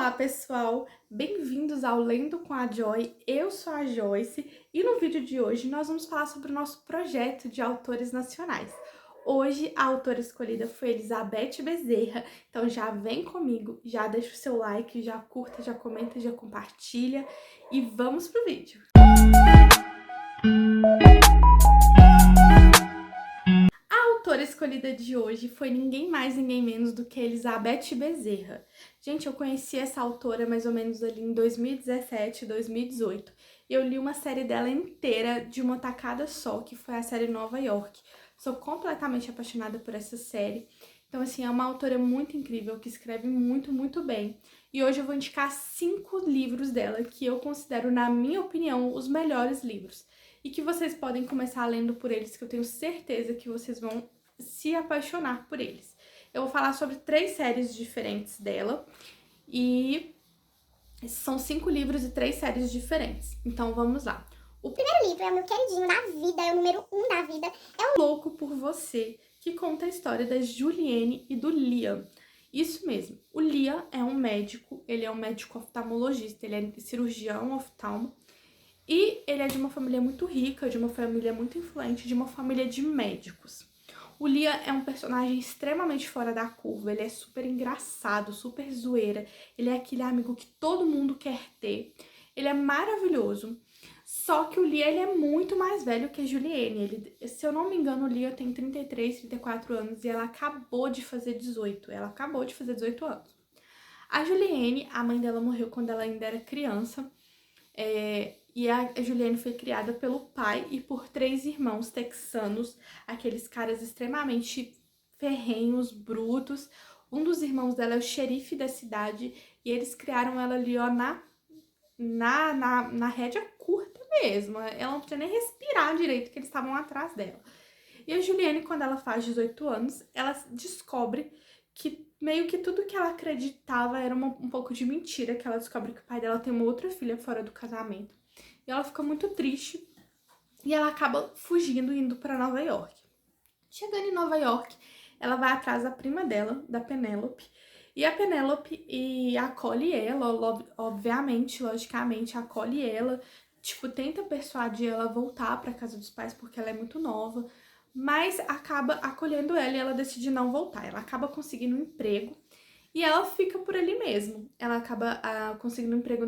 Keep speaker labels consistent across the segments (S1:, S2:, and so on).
S1: Olá, pessoal! Bem-vindos ao Lendo com a Joy. Eu sou a Joyce e no vídeo de hoje nós vamos falar sobre o nosso projeto de autores nacionais. Hoje a autora escolhida foi Elizabeth Bezerra, então já vem comigo, já deixa o seu like, já curta, já comenta, já compartilha e vamos pro vídeo! A autora escolhida de hoje foi ninguém mais, ninguém menos do que Elizabeth Bezerra. Gente, eu conheci essa autora mais ou menos ali em 2017, 2018. E eu li uma série dela inteira de uma tacada só, que foi a série Nova York. Sou completamente apaixonada por essa série. Então, assim, é uma autora muito incrível, que escreve muito, muito bem. E hoje eu vou indicar 5 livros dela, que eu considero, na minha opinião, os melhores livros. E que vocês podem começar lendo por eles, que eu tenho certeza que vocês vão se apaixonar por eles. Eu vou falar sobre 3 séries diferentes dela e são 5 livros e 3 séries diferentes. Então vamos lá.
S2: O primeiro livro é o meu queridinho da vida, é o número 1 da vida.
S1: É o Louco por Você, que conta a história da Juliane e do Liam. Isso mesmo, o Liam é um médico, ele é um médico oftalmologista, ele é cirurgião oftalmo. E ele é de uma família muito rica, de uma família muito influente, de uma família de médicos. O Liam é um personagem extremamente fora da curva, ele é super engraçado, super zoeira, ele é aquele amigo que todo mundo quer ter, ele é maravilhoso. Só que o Liam, ele é muito mais velho que a Juliane. Se eu não me engano, o Liam tem 33, 34 anos e ela acabou de fazer 18. Ela acabou de fazer 18 anos. A Juliane, a mãe dela morreu quando ela ainda era criança. E a Juliane foi criada pelo pai e por 3 irmãos texanos, aqueles caras extremamente ferrenhos, brutos. Um dos irmãos dela é o xerife da cidade e eles criaram ela ali, ó, na rédea curta mesmo. Ela não podia nem respirar direito, que eles estavam atrás dela. E a Juliane, quando ela faz 18 anos, ela descobre que meio que tudo que ela acreditava era um pouco de mentira, que ela descobre que o pai dela tem uma outra filha fora do casamento. E ela fica muito triste e ela acaba fugindo e indo para Nova York. Chegando em Nova York, ela vai atrás da prima dela, da Penélope, e a Penélope acolhe ela, obviamente, logicamente, acolhe ela, tipo, tenta persuadir ela a voltar para casa dos pais porque ela é muito nova, mas acaba acolhendo ela e ela decide não voltar. Ela acaba conseguindo um emprego e ela fica por ali mesmo. Ela acaba conseguindo um emprego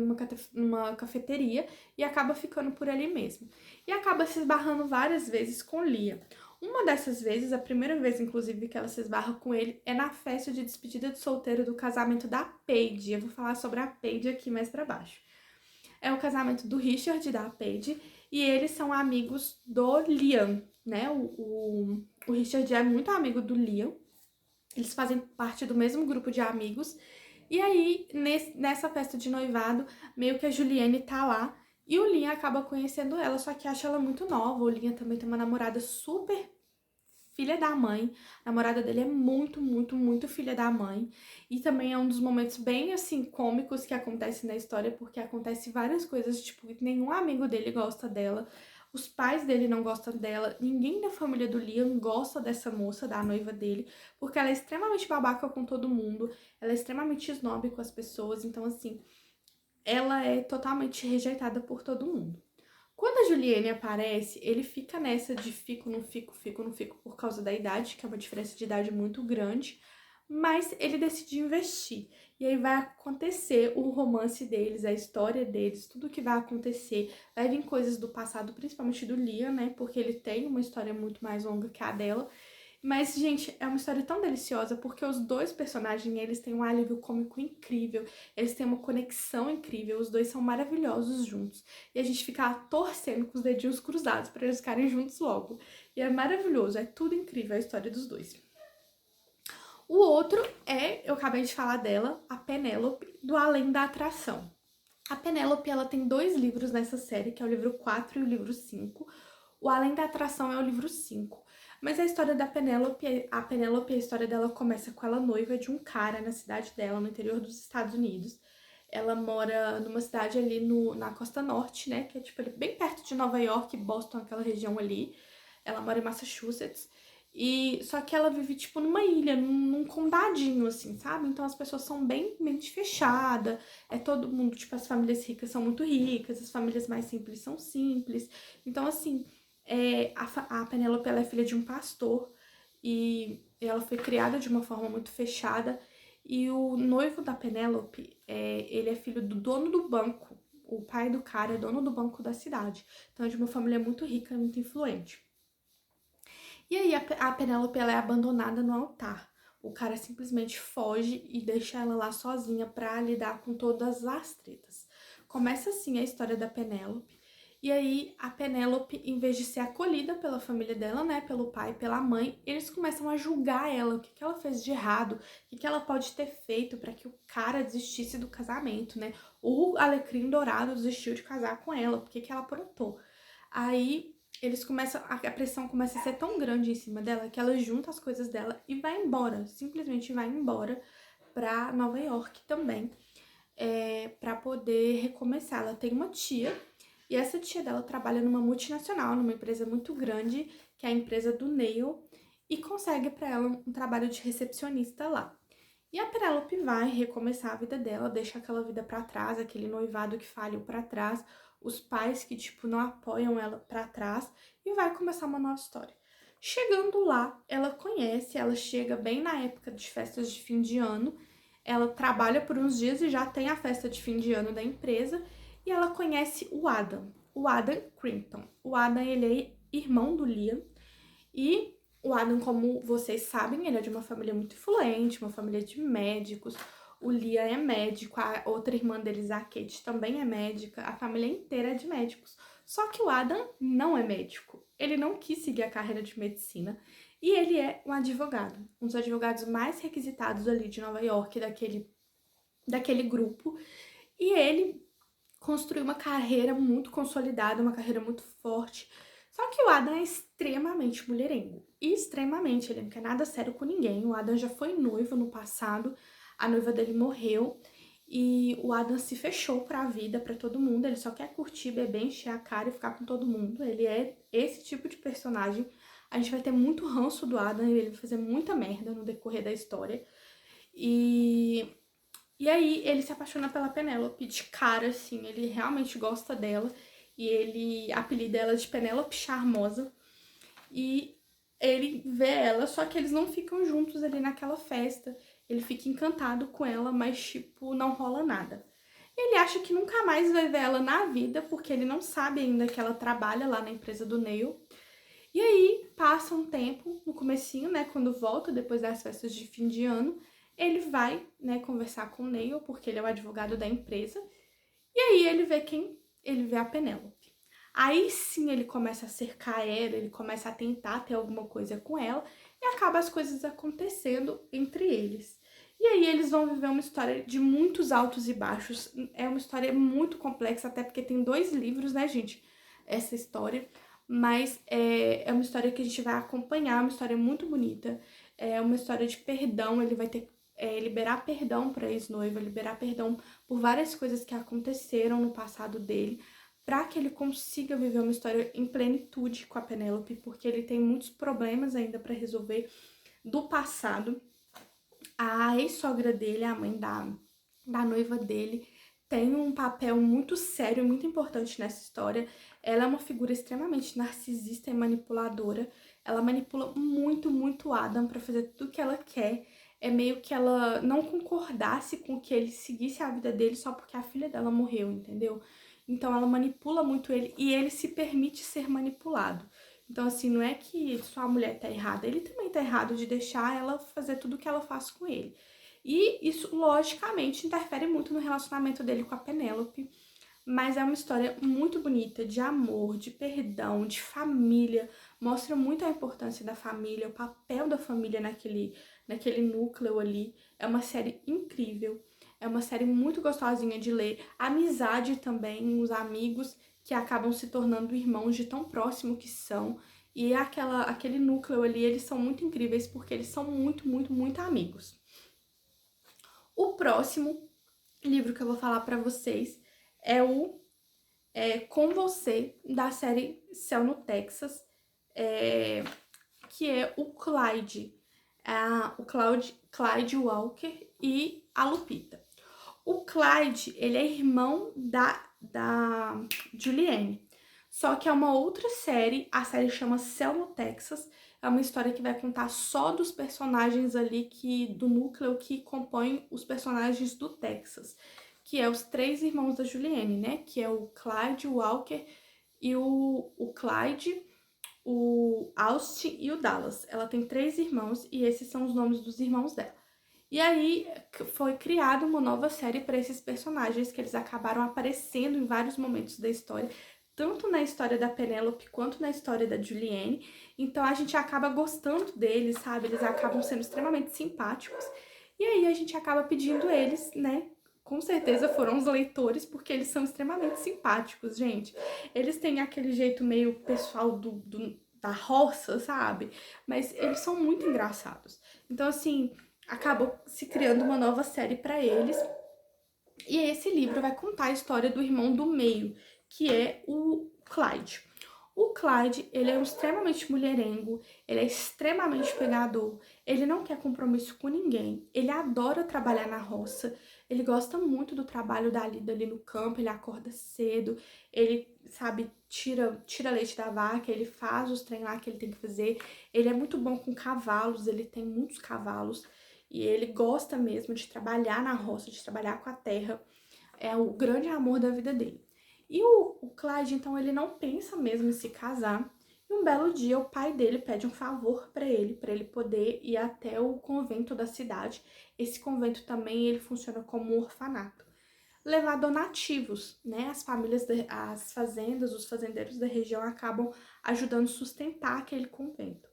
S1: numa cafeteria e acaba ficando por ali mesmo. E acaba se esbarrando várias vezes com Lia. Uma dessas vezes, a primeira vez, inclusive, que ela se esbarra com ele é na festa de despedida de solteiro do casamento da Paige. Eu vou falar sobre a Paige aqui mais pra baixo. É o casamento do Richard e da Paige e eles são amigos do Liam, né? O Richard é muito amigo do Liam. Eles fazem parte do mesmo grupo de amigos. E aí, nessa festa de noivado, meio que a Juliane tá lá e o Liam acaba conhecendo ela, só que acha ela muito nova. O Liam também tem uma namorada super filha da mãe. A namorada dele é muito, muito, muito filha da mãe. E também é um dos momentos bem, assim, cômicos que acontece na história, porque acontece várias coisas, tipo, nenhum amigo dele gosta dela. Os pais dele não gostam dela, ninguém da família do Liam gosta dessa moça, da noiva dele, porque ela é extremamente babaca com todo mundo, ela é extremamente snob com as pessoas, então assim, ela é totalmente rejeitada por todo mundo. Quando a Juliane aparece, ele fica nessa de fico, não fico, fico, não fico por causa da idade, que é uma diferença de idade muito grande, mas ele decide investir. E aí vai acontecer o romance deles, a história deles, tudo que vai acontecer. Vai vir coisas do passado, principalmente do Liam, né? Porque ele tem uma história muito mais longa que a dela. Mas, gente, é uma história tão deliciosa porque os dois personagens, eles têm um alívio cômico incrível, eles têm uma conexão incrível, os dois são maravilhosos juntos. E a gente fica torcendo com os dedinhos cruzados para eles ficarem juntos logo. E é maravilhoso, é tudo incrível a história dos dois. O outro é, eu acabei de falar dela, a Penélope, do Além da Atração. A Penélope, ela tem 2 livros nessa série, que é o livro 4 e o livro 5. O Além da Atração é o livro 5. Mas a história da Penélope, a história dela começa com ela noiva de um cara na cidade dela, no interior dos Estados Unidos. Ela mora numa cidade ali na costa norte, né, que é tipo ali, bem perto de Nova York, Boston, aquela região ali. Ela mora em Massachusetts. E só que ela vive, tipo, numa ilha, num condadinho, assim, sabe? Então as pessoas são bem mente fechada, é todo mundo, tipo, as famílias ricas são muito ricas, as famílias mais simples são simples. Então, assim, a Penélope, ela é filha de um pastor e ela foi criada de uma forma muito fechada. E o noivo da Penélope, ele é filho do dono do banco. O pai do cara é dono do banco da cidade. Então é de uma família muito rica, muito influente. E aí a Penélope, ela é abandonada no altar. O cara simplesmente foge e deixa ela lá sozinha pra lidar com todas as tretas. Começa assim a história da Penélope. E aí a Penélope, em vez de ser acolhida pela família dela, né, pelo pai, pela mãe, eles começam a julgar ela, o que que ela fez de errado, o que que ela pode ter feito para que o cara desistisse do casamento, né? O Alecrim Dourado desistiu de casar com ela, por que que ela aprontou? Aí eles começam, a pressão começa a ser tão grande em cima dela que ela junta as coisas dela e vai embora, simplesmente vai embora pra Nova York também, para poder recomeçar. Ela tem uma tia e essa tia dela trabalha numa multinacional, numa empresa muito grande, que é a empresa do Neil, e consegue para ela um trabalho de recepcionista lá. E a Penélope vai recomeçar a vida dela, deixa aquela vida pra trás, aquele noivado que falhou pra trás, os pais que, tipo, não apoiam ela pra trás, e vai começar uma nova história. Chegando lá, ela chega bem na época de festas de fim de ano, ela trabalha por uns dias e já tem a festa de fim de ano da empresa, e ela conhece o Adam Crimpton. O Adam, ele é irmão do Liam, e o Adam, como vocês sabem, ele é de uma família muito influente, uma família de médicos. O Liam é médico, a outra irmã deles, a Kate, também é médica, a família inteira é de médicos. Só que o Adam não é médico. Ele não quis seguir a carreira de medicina e ele é um advogado, um dos advogados mais requisitados ali de Nova York, daquele grupo. E ele construiu uma carreira muito consolidada, uma carreira muito forte. Só que o Adam é extremamente mulherengo. Extremamente, ele não quer nada sério com ninguém. O Adam já foi noivo no passado, a noiva dele morreu e o Adam se fechou pra vida, pra todo mundo. Ele só quer curtir, beber, encher a cara e ficar com todo mundo. Ele é esse tipo de personagem. A gente vai ter muito ranço do Adam e ele vai fazer muita merda no decorrer da história. E aí ele se apaixona pela Penélope de cara, assim, ele realmente gosta dela e ele apelida ela de Penélope Charmosa e ele vê ela, só que eles não ficam juntos ali naquela festa. Ele fica encantado com ela, mas tipo, não rola nada. Ele acha que nunca mais vai ver ela na vida, porque ele não sabe ainda que ela trabalha lá na empresa do Neil. E aí, passa um tempo, no comecinho, né, quando volta, depois das festas de fim de ano, ele vai, né, conversar com o Neil, porque ele é o advogado da empresa, e aí ele vê quem? Ele vê a Penélope. Aí sim ele começa a cercar ela, ele começa a tentar ter alguma coisa com ela, e acaba as coisas acontecendo entre eles. E aí eles vão viver uma história de muitos altos e baixos, é uma história muito complexa, até porque tem 2 livros, né, gente, essa história, mas é uma história que a gente vai acompanhar, uma história muito bonita, é uma história de perdão, ele vai ter liberar perdão para ex-noiva, liberar perdão por várias coisas que aconteceram no passado dele, para que ele consiga viver uma história em plenitude com a Penélope, porque ele tem muitos problemas ainda para resolver do passado. A ex-sogra dele, a mãe da noiva dele, tem um papel muito sério, muito importante nessa história. Ela é uma figura extremamente narcisista e manipuladora. Ela manipula muito, muito Adam para fazer tudo que ela quer. É meio que ela não concordasse com que ele seguisse a vida dele só porque a filha dela morreu, entendeu? Então ela manipula muito ele e ele se permite ser manipulado. Então, assim, não é que só a mulher tá errada, ele também tá errado de deixar ela fazer tudo o que ela faz com ele. E isso, logicamente, interfere muito no relacionamento dele com a Penélope, mas é uma história muito bonita, de amor, de perdão, de família, mostra muito a importância da família, o papel da família naquele núcleo ali. É uma série incrível, é uma série muito gostosinha de ler. Amizade também, os amigos que acabam se tornando irmãos de tão próximo que são. E aquele núcleo ali, eles são muito incríveis porque eles são muito, muito, muito amigos. O próximo livro que eu vou falar pra vocês é o Com Você, da série Céu no Texas, que é o Clyde. Clyde Walker e a Lupita. O Clyde, ele é irmão da Julianne. Só que é uma outra série, a série chama Selma, Texas. É uma história que vai contar só dos personagens ali do núcleo que compõe os personagens do Texas. Que é os 3 irmãos da Julianne, né? Que é o Clyde, o Walker e o Clyde, o Austin e o Dallas. Ela tem 3 irmãos e esses são os nomes dos irmãos dela. E aí foi criada uma nova série para esses personagens que eles acabaram aparecendo em vários momentos da história, tanto na história da Penélope quanto na história da Julianne. Então a gente acaba gostando deles, sabe? Eles acabam sendo extremamente simpáticos. E aí a gente acaba pedindo eles, né? Com certeza foram os leitores, porque eles são extremamente simpáticos, gente. Eles têm aquele jeito meio pessoal da roça, sabe? Mas eles são muito engraçados. Então, assim, acabou se criando uma nova série para eles. E esse livro vai contar a história do irmão do meio, que é o Clyde. O Clyde, ele é extremamente mulherengo, ele é extremamente pegador, ele não quer compromisso com ninguém, ele adora trabalhar na roça, ele gosta muito do trabalho da Lida ali no campo, ele acorda cedo, ele, sabe, tira leite da vaca, ele faz os treinos lá que ele tem que fazer, ele é muito bom com cavalos, ele tem muitos cavalos, e ele gosta mesmo de trabalhar na roça, de trabalhar com a terra, é o grande amor da vida dele. E o Clyde, então, ele não pensa mesmo em se casar. E um belo dia, o pai dele pede um favor para ele poder ir até o convento da cidade. Esse convento também, ele funciona como um orfanato. Levar donativos, né? As famílias, as fazendas, os fazendeiros da região acabam ajudando a sustentar aquele convento.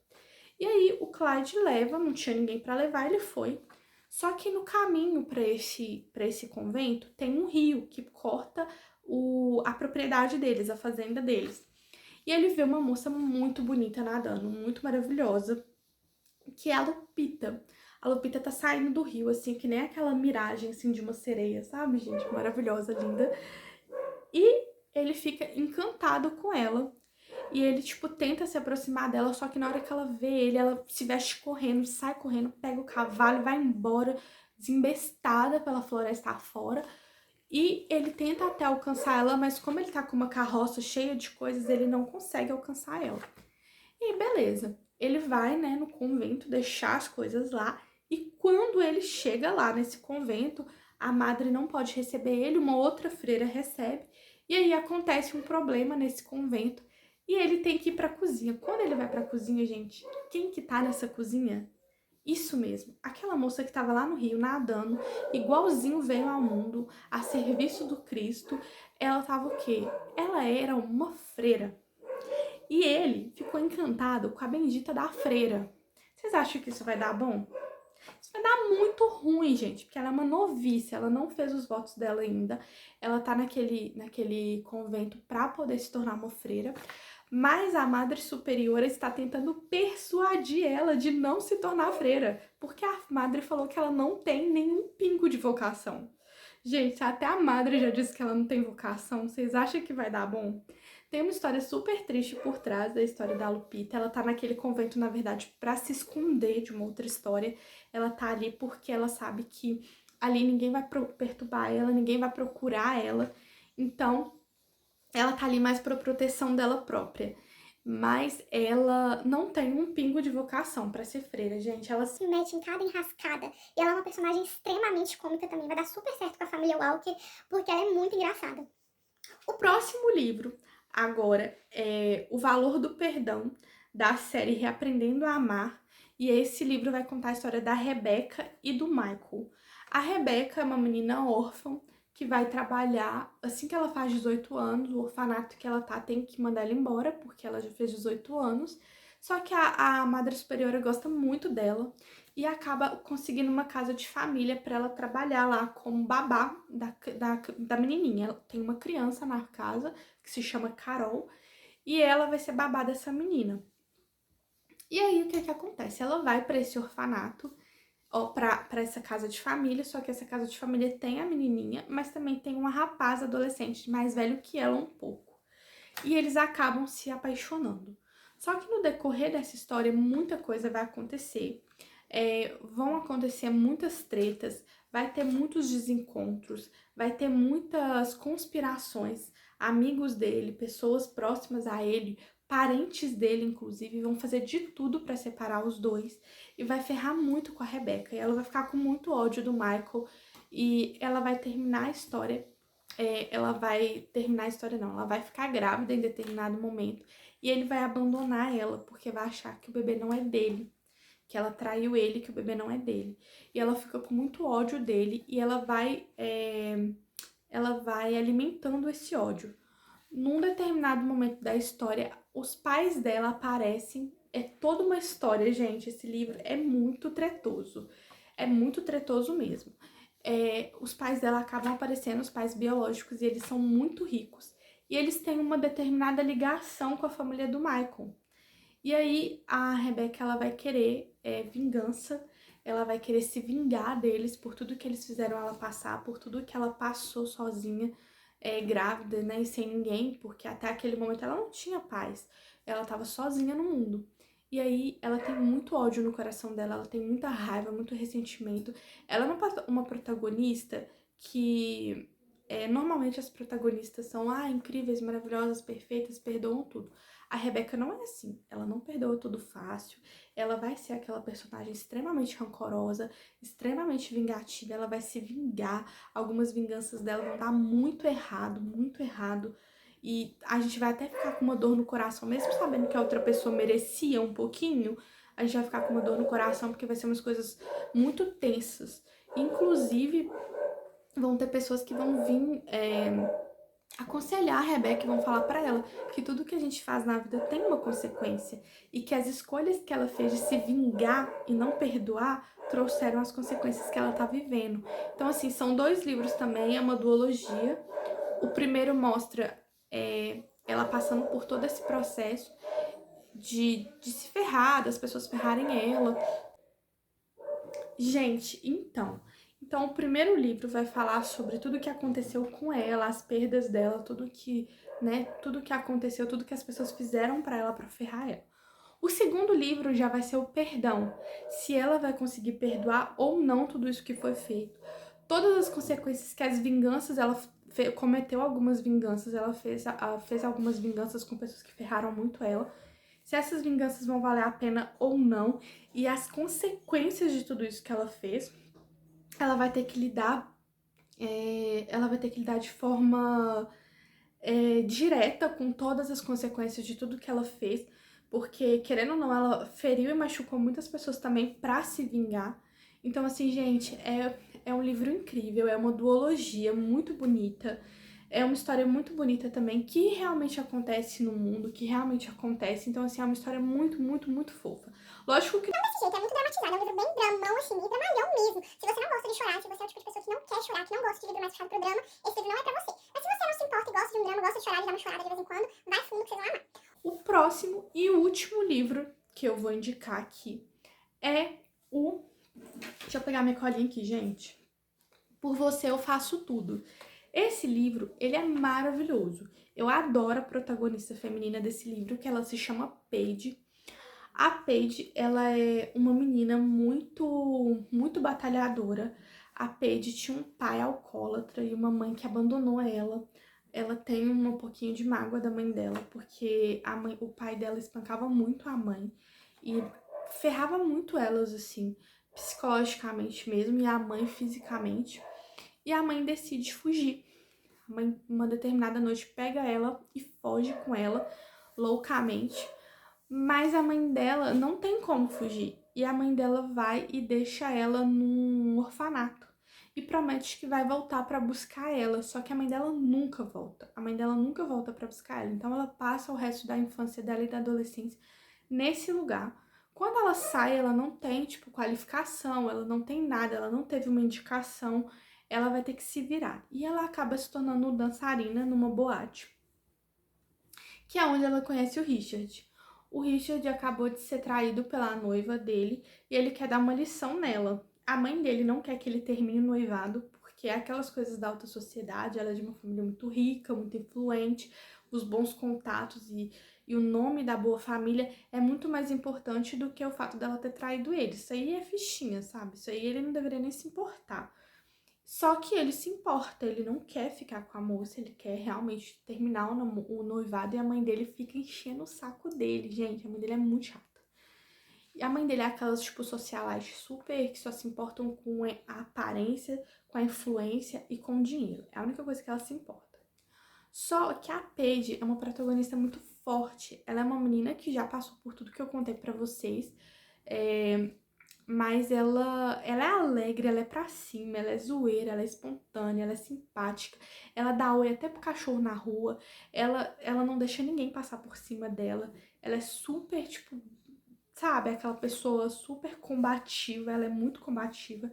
S1: E aí, o Clyde leva, não tinha ninguém para levar, ele foi. Só que no caminho para esse convento tem um rio que corta a propriedade deles, a fazenda deles. E ele vê uma moça muito bonita nadando, muito maravilhosa, que é a Lupita. A Lupita tá saindo do rio, assim, que nem aquela miragem, assim, de uma sereia, sabe, gente? Maravilhosa, linda. E ele fica encantado com ela. E ele, tipo, tenta se aproximar dela, só que na hora que ela vê ele, ela se veste correndo, sai correndo, pega o cavalo e vai embora, desembestada pela floresta afora. E ele tenta até alcançar ela, mas como ele tá com uma carroça cheia de coisas, ele não consegue alcançar ela. E beleza, ele vai, né, no convento deixar as coisas lá. E quando ele chega lá nesse convento, a madre não pode receber ele, uma outra freira recebe. E aí acontece um problema nesse convento e ele tem que ir pra cozinha. Quando ele vai pra cozinha, gente, quem que tá nessa cozinha? Isso mesmo, aquela moça que estava lá no rio nadando, igualzinho veio ao mundo, a serviço do Cristo. Ela tava o quê? Ela era uma freira. E ele ficou encantado com a bendita da freira. Vocês acham que isso vai dar bom? Isso vai dar muito ruim, gente, porque ela é uma novice, ela não fez os votos dela ainda. Ela tá naquele convento pra poder se tornar uma freira. Mas a Madre Superiora está tentando persuadir ela de não se tornar freira, porque a Madre falou que ela não tem nenhum pingo de vocação. Gente, até a Madre já disse que ela não tem vocação. Vocês acham que vai dar bom? Tem uma história super triste por trás da história da Lupita. Ela tá naquele convento, na verdade, pra se esconder de uma outra história. Ela tá ali porque ela sabe que ali ninguém vai perturbar ela, ninguém vai procurar ela. Então, ela tá ali mais pra proteção dela própria. Mas ela não tem um pingo de vocação pra ser freira, gente. Ela
S2: Se mete em cada enrascada. E ela é uma personagem extremamente cômica também. Vai dar super certo com a família Walker, porque ela é muito engraçada.
S1: O próximo livro, agora, é O Valor do Perdão, da série Reaprendendo a Amar. E esse livro vai contar a história da Rebecca e do Michael. A Rebecca é uma menina órfã que vai trabalhar assim que ela faz 18 anos. O orfanato que ela tá tem que mandar ela embora, porque ela já fez 18 anos. Só que a Madre Superiora gosta muito dela e acaba conseguindo uma casa de família para ela trabalhar lá como babá da menininha. Ela tem uma criança na casa que se chama Carol e ela vai ser babá dessa menina. E aí, o que que acontece? Ela vai para esse orfanato, ó, para essa casa de família, só que essa casa de família tem a menininha, mas também tem uma rapaz adolescente mais velho que ela um pouco. E eles acabam se apaixonando. Só que no decorrer dessa história, muita coisa vai acontecer. Vão acontecer muitas tretas, vai ter muitos desencontros, vai ter muitas conspirações. Amigos dele, pessoas próximas a ele, parentes dele, inclusive, vão fazer de tudo para separar os dois e vai ferrar muito com a Rebecca. E ela vai ficar com muito ódio do Michael e ela vai terminar a história. Ela vai terminar a história, não, ela vai ficar grávida em determinado momento e ele vai abandonar ela porque vai achar que o bebê não é dele, que ela traiu ele, que o bebê não é dele. E ela fica com muito ódio dele e ela vai alimentando esse ódio. Num determinado momento da história, os pais dela aparecem. É toda uma história, gente. Esse livro é muito tretoso. É muito tretoso mesmo. Os pais dela acabam aparecendo, os pais biológicos, e eles são muito ricos. E eles têm uma determinada ligação com a família do Michael. E aí a Rebecca, ela vai querer vingança, ela vai querer se vingar deles por tudo que eles fizeram ela passar, por tudo que ela passou sozinha, grávida, né, e sem ninguém, porque até aquele momento ela não tinha paz, ela tava sozinha no mundo. E aí ela tem muito ódio no coração dela, ela tem muita raiva, muito ressentimento. Ela é uma protagonista que normalmente as protagonistas são incríveis, maravilhosas, perfeitas, perdoam tudo. A Rebecca não é assim, ela não perdoa tudo fácil, ela vai ser aquela personagem extremamente rancorosa, extremamente vingativa, ela vai se vingar, algumas vinganças dela vão dar muito errado, e a gente vai até ficar com uma dor no coração, mesmo sabendo que a outra pessoa merecia um pouquinho, a gente vai ficar com uma dor no coração porque vai ser umas coisas muito tensas. Inclusive, vão ter pessoas que vão vir aconselhar a Rebecca e vão falar pra ela que tudo que a gente faz na vida tem uma consequência e que as escolhas que ela fez de se vingar e não perdoar trouxeram as consequências que ela tá vivendo. Então, assim, são 2 livros também, é uma duologia. O primeiro mostra ela passando por todo esse processo de se ferrar, das pessoas ferrarem ela. Gente, então o primeiro livro vai falar sobre tudo que aconteceu com ela, as perdas dela, tudo que aconteceu, tudo que as pessoas fizeram pra ela pra ferrar ela. O segundo livro já vai ser o perdão, se ela vai conseguir perdoar ou não tudo isso que foi feito. Todas as consequências que as vinganças, ela cometeu algumas vinganças, ela fez algumas vinganças com pessoas que ferraram muito ela. Se essas vinganças vão valer a pena ou não, e as consequências de tudo isso que ela fez, ela vai ter que lidar, de forma direta com todas as consequências de tudo que ela fez, porque, querendo ou não, ela feriu e machucou muitas pessoas também pra se vingar. Então, assim, gente, é um livro incrível, é uma duologia muito bonita, é uma história muito bonita também, que realmente acontece no mundo, que realmente acontece. Então, assim, é uma história muito, muito, muito fofa. Lógico que...
S2: Não desse jeito, é muito dramatizado, é um livro bem dramão, assim, e dramalhão mesmo. Se você não gosta de chorar, se você é o tipo de pessoa que não quer chorar, que não gosta de livro mais puxado pro drama, esse livro não é pra você. Mas se você não se importa e gosta de um drama, gosta de chorar, de dar uma chorada de vez em quando, vai fundo que vocês vão amar.
S1: O próximo e último livro que eu vou indicar aqui é o... Deixa eu pegar minha colinha aqui, gente. Por Você Eu Faço Tudo. Esse livro, ele é maravilhoso. Eu adoro a protagonista feminina desse livro, que ela se chama Paige. A Paige, ela é uma menina muito, muito batalhadora. A Paige tinha um pai alcoólatra e uma mãe que abandonou ela. Ela tem um pouquinho de mágoa da mãe dela, porque o pai dela espancava muito a mãe e ferrava muito elas, assim, psicologicamente mesmo, e a mãe fisicamente. E a mãe decide fugir. A mãe, uma determinada noite, pega ela e foge com ela loucamente. Mas a mãe dela não tem como fugir. E a mãe dela vai e deixa ela num orfanato. E promete que vai voltar pra buscar ela. Só que a mãe dela nunca volta. A mãe dela nunca volta pra buscar ela. Então ela passa o resto da infância dela e da adolescência nesse lugar. Quando ela sai, ela não tem, tipo, qualificação, ela não tem nada, ela não teve uma indicação, ela vai ter que se virar. E ela acaba se tornando dançarina numa boate, que é onde ela conhece o Richard. O Richard acabou de ser traído pela noiva dele e ele quer dar uma lição nela. A mãe dele não quer que ele termine o noivado, porque é aquelas coisas da alta sociedade, ela é de uma família muito rica, muito influente, os bons contatos e e o nome da boa família é muito mais importante do que o fato dela ter traído ele. Isso aí é fichinha, sabe? Isso aí ele não deveria nem se importar. Só que ele se importa, ele não quer ficar com a moça, ele quer realmente terminar o noivado e a mãe dele fica enchendo o saco dele, gente. A mãe dele é muito chata. E a mãe dele é aquelas, tipo, socialites super que só se importam com a aparência, com a influência e com o dinheiro. É a única coisa que ela se importa. Só que a Paige é uma protagonista muito forte. Ela é uma menina que já passou por tudo que eu contei pra vocês. Mas ela é alegre, ela é pra cima, ela é zoeira, ela é espontânea, ela é simpática. Ela dá oi até pro cachorro na rua. Ela não deixa ninguém passar por cima dela. Ela é super, tipo, sabe, aquela pessoa super combativa, ela é muito combativa.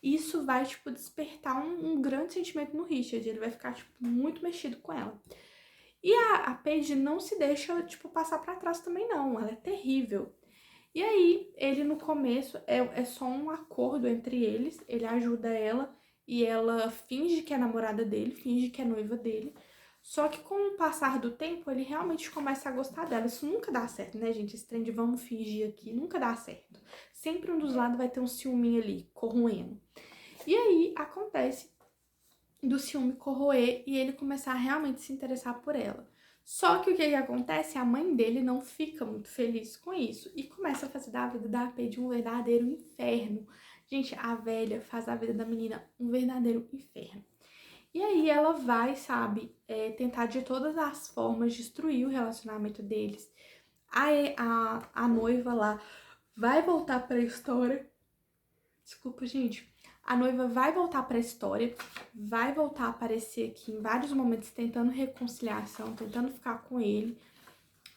S1: E isso vai, tipo, despertar um grande sentimento no Richard. Ele vai ficar, tipo, muito mexido com ela. E a Paige não se deixa, tipo, passar pra trás também, não. Ela é terrível. E aí, ele no começo é só um acordo entre eles, ele ajuda ela e ela finge que é namorada dele, finge que é noiva dele. Só que com o passar do tempo, ele realmente começa a gostar dela. Isso nunca dá certo, né, gente? Esse trem de vamos fingir aqui nunca dá certo. Sempre um dos lados vai ter um ciúminho ali, corroendo. E aí acontece do ciúme corroer e ele começar a realmente se interessar por ela. Só que o que acontece? A mãe dele não fica muito feliz com isso e começa a fazer da vida da Paige um verdadeiro inferno. Gente, a velha faz a vida da menina um verdadeiro inferno. E aí ela vai, sabe, tentar de todas as formas destruir o relacionamento deles. A noiva lá vai voltar pra história. Desculpa, gente. A noiva vai voltar pra história, vai voltar a aparecer aqui em vários momentos tentando reconciliação, tentando ficar com ele.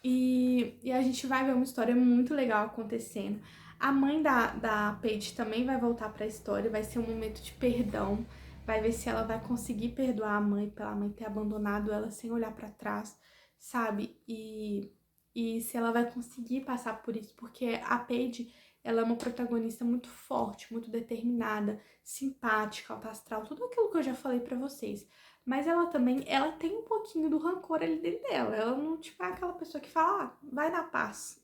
S1: E a gente vai ver uma história muito legal acontecendo. A mãe da Paige também vai voltar pra história, vai ser um momento de perdão. Vai ver se ela vai conseguir perdoar a mãe pela mãe ter abandonado ela sem olhar pra trás, sabe? E se ela vai conseguir passar por isso, porque a Paige, ela é uma protagonista muito forte, muito determinada, simpática, alta astral, tudo aquilo que eu já falei pra vocês. Mas ela também, ela tem um pouquinho do rancor ali dentro dela. Ela não, tipo, é aquela pessoa que fala, ah, vai na paz.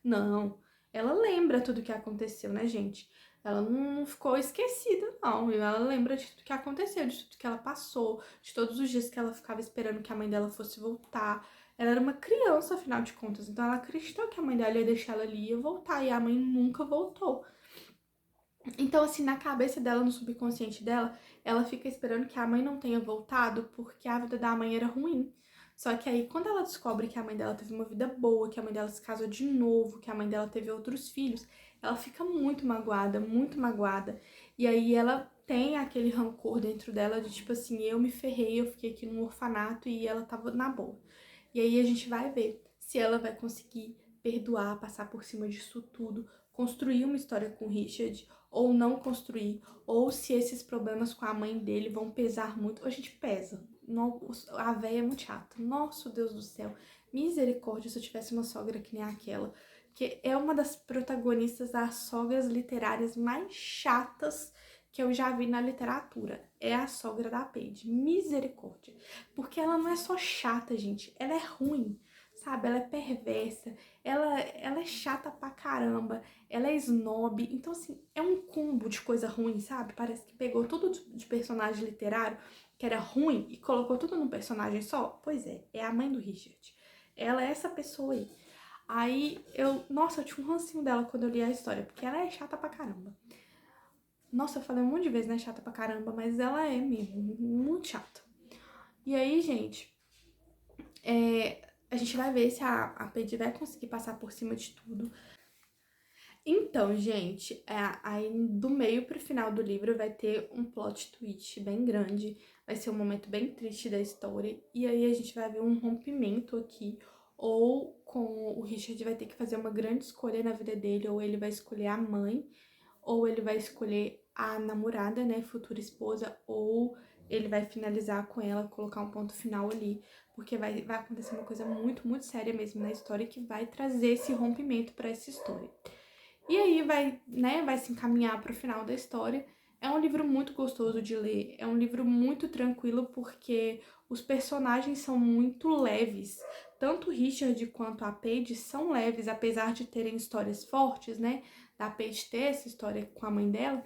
S1: Não. Ela lembra tudo que aconteceu, né, gente? Ela não ficou esquecida, não. Ela lembra de tudo que aconteceu, de tudo que ela passou, de todos os dias que ela ficava esperando que a mãe dela fosse voltar. Ela era uma criança, afinal de contas. Então ela acreditou que a mãe dela ia deixar ela ali e ia voltar. E a mãe nunca voltou. Então, assim, na cabeça dela, no subconsciente dela, ela fica esperando que a mãe não tenha voltado porque a vida da mãe era ruim. Só que aí, quando ela descobre que a mãe dela teve uma vida boa, que a mãe dela se casou de novo, que a mãe dela teve outros filhos, ela fica muito magoada, muito magoada. E aí ela tem aquele rancor dentro dela de tipo assim, eu me ferrei, eu fiquei aqui num orfanato e ela tava na boa. E aí a gente vai ver se ela vai conseguir perdoar, passar por cima disso tudo, construir uma história com o Richard ou não construir, ou se esses problemas com a mãe dele vão pesar muito. A gente pesa. A véia é muito chata. Nosso Deus do céu. Misericórdia se eu tivesse uma sogra que nem aquela. Que é uma das protagonistas das sogras literárias mais chatas que eu já vi na literatura. É a sogra da Paige. Misericórdia. Porque ela não é só chata, gente. Ela é ruim, sabe? Ela é perversa. Ela é chata pra caramba. Ela é snob. Então, assim, é um combo de coisa ruim, sabe? Parece que pegou tudo de personagem literário que era ruim e colocou tudo num personagem só. Pois é a mãe do Richard. Ela é essa pessoa aí. Aí nossa, eu tinha um rancinho dela quando eu li a história, porque ela é chata pra caramba. Nossa, eu falei um monte de vezes, né, chata pra caramba, mas ela é mesmo, muito chata. E aí, gente, a gente vai ver se a Paige vai conseguir passar por cima de tudo. Então, gente, aí do meio pro final do livro vai ter um plot twist bem grande, vai ser um momento bem triste da história, e aí a gente vai ver um rompimento aqui, ou com o Richard vai ter que fazer uma grande escolha na vida dele, ou ele vai escolher a mãe, ou ele vai escolher a namorada, né, futura esposa, ou ele vai finalizar com ela, colocar um ponto final ali, porque vai acontecer uma coisa muito, muito séria mesmo na história que vai trazer esse rompimento para essa história. E aí vai se encaminhar para o final da história É um livro muito gostoso de ler, é um livro muito tranquilo porque os personagens são muito leves. Tanto o Richard quanto a Paige são leves, apesar de terem histórias fortes, né? Da Paige ter essa história com a mãe dela.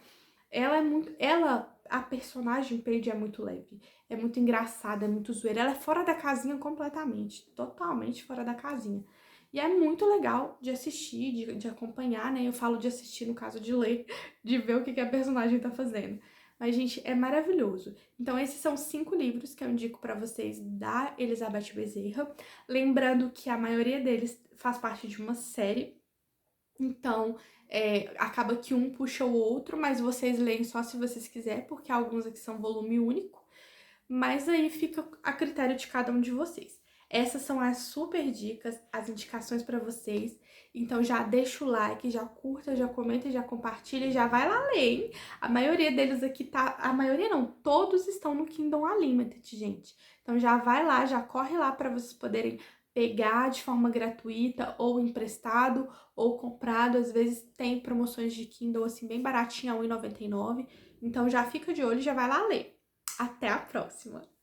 S1: A personagem Paige é muito leve, é muito engraçada, é muito zoeira. Ela é fora da casinha completamente, totalmente fora da casinha. E é muito legal de assistir, de acompanhar, né? Eu falo de assistir no caso de ler, de ver o que a personagem tá fazendo. Mas, gente, é maravilhoso. Então, esses são 5 livros que eu indico pra vocês da Elizabeth Bezerra. Lembrando que a maioria deles faz parte de uma série. Então, acaba que um puxa o outro, mas vocês leem só se vocês quiserem, porque alguns aqui são volume único. Mas aí fica a critério de cada um de vocês. Essas são as super dicas, as indicações para vocês. Então já deixa o like, já curta, já comenta, já compartilha, já vai lá ler, hein? A maioria deles aqui tá, a maioria não, todos estão no Kindle Unlimited, gente. Então já vai lá, já corre lá para vocês poderem pegar de forma gratuita ou emprestado ou comprado. Às vezes tem promoções de Kindle assim bem baratinha, R$ 1,99. Então já fica de olho e já vai lá ler. Até a próxima!